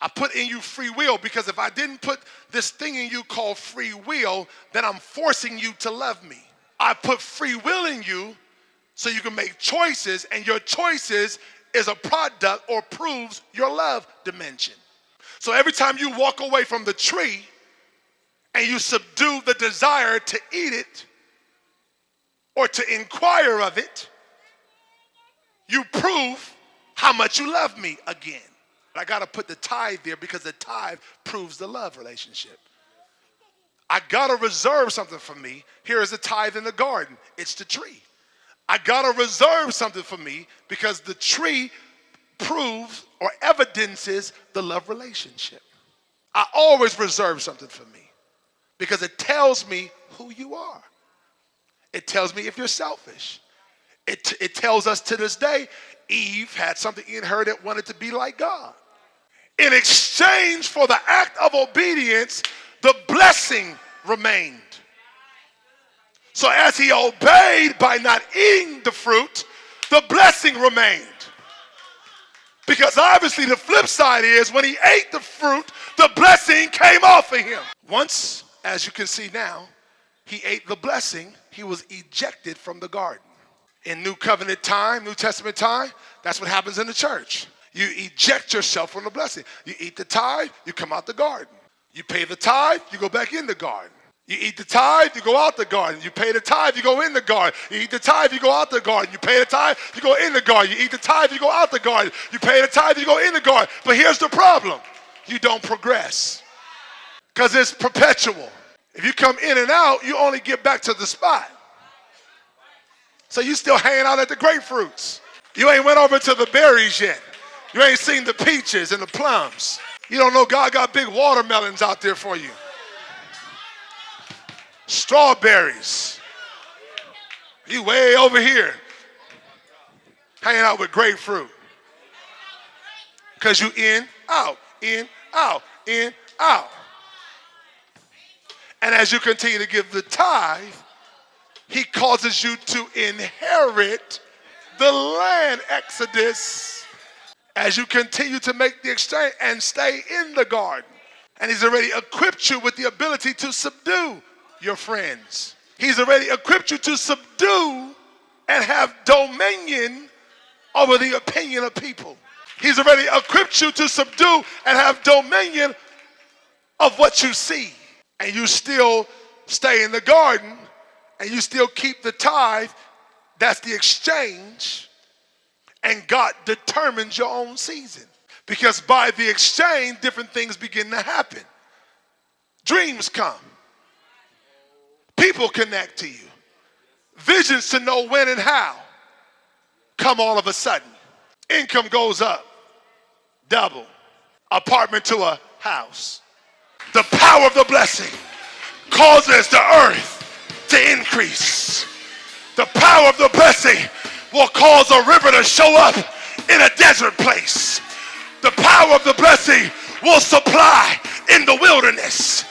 I put in you free will because if I didn't put this thing in you called free will, then I'm forcing you to love me. I put free will in you so you can make choices, and your choices is a product or proves your love dimension. So every time you walk away from the tree and you subdue the desire to eat it or to inquire of it, you prove how much you love me again. I got to put the tithe there because the tithe proves the love relationship. I got to reserve something for me. Here is the tithe in the garden. It's the tree. I got to reserve something for me because the tree proves or evidences the love relationship. I always reserve something for me because it tells me who you are. It tells me if you're selfish. It tells us to this day, Eve had something in her that wanted to be like God. In exchange for the act of obedience, the blessing remained. So as he obeyed by not eating the fruit, the blessing remained. Because obviously the flip side is when he ate the fruit, the blessing came off of him. Once, as you can see now, he ate the blessing, he was ejected from the garden. In New Covenant time, New Testament time, that's what happens in the church. You eject yourself from the blessing. You eat the tithe, you come out the garden. You pay the tithe, you go back in the garden. You eat the tithe, you go out the garden. You pay the tithe, you go in the garden. You eat the tithe, you go out the garden. You pay the tithe, you go in the garden. You eat the tithe, you go out the garden. You pay the tithe, you go in the garden. But here's the problem. You don't progress because it's perpetual. If you come in and out, you only get back to the spot. So you still hanging out at the grapefruits. You ain't went over to the berries yet. You ain't seen the peaches and the plums. You don't know God got big watermelons out there for you. Strawberries. You way over here hanging out with grapefruit. Because you in, out, in, out, in, out. And as you continue to give the tithe, he causes you to inherit the land, Exodus, as you continue to make the exchange and stay in the garden. And he's already equipped you with the ability to subdue your friends. He's already equipped you to subdue and have dominion over the opinion of people. He's already equipped you to subdue and have dominion of what you see. And you still stay in the garden and you still keep the tithe. That's the exchange. And God determines your own season. Because by the exchange, different things begin to happen. Dreams come. People connect to you. Visions to know when and how come all of a sudden. Income goes up. Double. Apartment to a house. The power of the blessing causes the earth to increase. The power of the blessing will cause a river to show up in a desert place. The power of the blessing will supply in the wilderness.